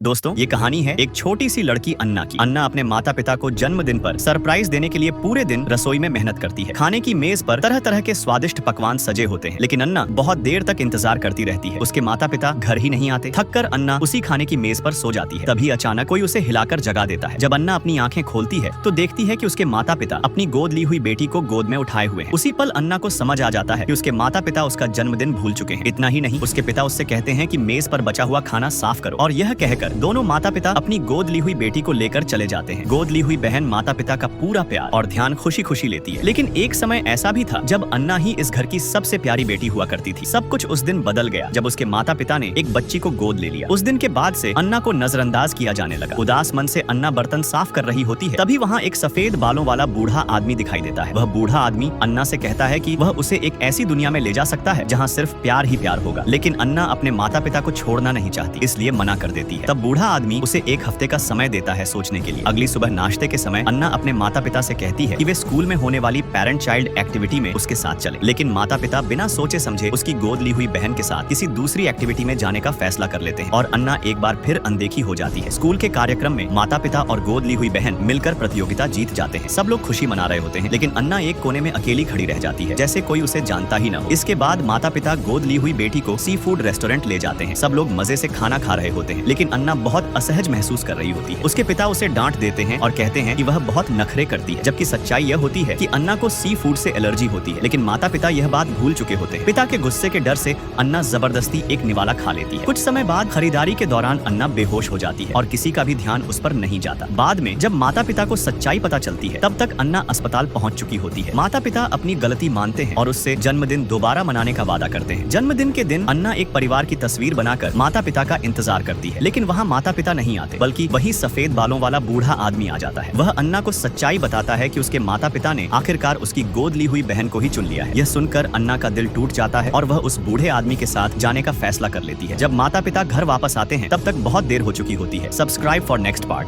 दोस्तों, ये कहानी है एक छोटी सी लड़की अन्ना की। अन्ना अपने माता पिता को जन्मदिन पर सरप्राइज देने के लिए पूरे दिन रसोई में मेहनत करती है। खाने की मेज पर तरह तरह के स्वादिष्ट पकवान सजे होते हैं, लेकिन अन्ना बहुत देर तक इंतजार करती रहती है। उसके माता पिता घर ही नहीं आते। थककर अन्ना उसी खाने की मेज पर सो जाती है। तभी अचानक कोई उसे हिलाकर जगा देता है। जब अन्ना अपनी आंखें खोलती है तो देखती है कि उसके माता पिता अपनी गोद ली हुई बेटी को गोद में उठाए हुए हैं। उसी पल अन्ना को समझ आ जाता है कि उसके माता पिता उसका जन्मदिन भूल चुके हैं। इतना ही नहीं, उसके पिता उससे कहते हैं कि मेज पर बचा हुआ खाना साफ करो, और यह कहकर दोनों माता पिता अपनी गोद ली हुई बेटी को लेकर चले जाते हैं। गोद ली हुई बहन माता पिता का पूरा प्यार और ध्यान खुशी खुशी लेती है। लेकिन एक समय ऐसा भी था जब अन्ना ही इस घर की सबसे प्यारी बेटी हुआ करती थी। सब कुछ उस दिन बदल गया जब उसके माता पिता ने एक बच्ची को गोद ले लिया। उस दिन के बाद से अन्ना को नजरअंदाज किया जाने लगा। उदास मन से अन्ना बर्तन साफ कर रही होती है, तभी वहाँ एक सफेद बालों वाला बूढ़ा आदमी दिखाई देता है। वह बूढ़ा आदमी अन्ना से कहता है कि वह उसे एक ऐसी दुनिया में ले जा सकता है जहाँ सिर्फ प्यार ही प्यार होगा। लेकिन अन्ना अपने माता पिता को छोड़ना नहीं चाहती, इसलिए मना कर देती है। तब बूढ़ा आदमी उसे एक हफ्ते का समय देता है सोचने के लिए। अगली सुबह नाश्ते के समय अन्ना अपने माता पिता से कहती है कि वे स्कूल में होने वाली पेरेंट चाइल्ड एक्टिविटी में उसके साथ चले। लेकिन माता पिता बिना सोचे समझे उसकी गोद ली हुई बहन के साथ किसी दूसरी एक्टिविटी में जाने का फैसला कर लेते हैं, और अन्ना एक बार फिर अनदेखी हो जाती है। स्कूल के कार्यक्रम में माता पिता और गोद ली हुई बहन मिलकर प्रतियोगिता जीत जाते हैं। सब लोग खुशी मना रहे होते हैं, लेकिन अन्ना एक कोने में अकेली खड़ी रह जाती है, जैसे कोई उसे जानता ही न हो। इसके बाद माता पिता गोद ली हुई बेटी को सी फूड रेस्टोरेंट ले जाते हैं। सब लोग मजे से खाना खा रहे होते हैं, लेकिन अन्ना बहुत असहज महसूस कर रही होती है। उसके पिता उसे डांट देते हैं और कहते हैं कि वह बहुत नखरे करती है, जबकि सच्चाई यह होती है कि अन्ना को सी फूड से एलर्जी होती है। लेकिन माता पिता यह बात भूल चुके होते हैं। पिता के गुस्से के डर से अन्ना जबरदस्ती एक निवाला खा लेती है। कुछ समय बाद खरीदारी के दौरान अन्ना बेहोश हो जाती है और किसी का भी ध्यान उस पर नहीं जाता। बाद में जब माता पिता को सच्चाई पता चलती है, तब तक अन्ना अस्पताल पहुंच चुकी होती है। माता पिता अपनी गलती मानते हैं और उससे जन्मदिन दोबारा मनाने का वादा करते हैं। जन्मदिन के दिन अन्ना एक परिवार की तस्वीर बनाकर माता पिता का इंतजार करती है, लेकिन वहाँ माता पिता नहीं आते, बल्कि वही सफेद बालों वाला बूढ़ा आदमी आ जाता है। वह अन्ना को सच्चाई बताता है कि उसके माता पिता ने आखिरकार उसकी गोद ली हुई बहन को ही चुन लिया है। यह सुनकर अन्ना का दिल टूट जाता है और वह उस बूढ़े आदमी के साथ जाने का फैसला कर लेती है। जब माता पिता घर वापस आते हैं, तब तक बहुत देर हो चुकी होती है। Subscribe for next part.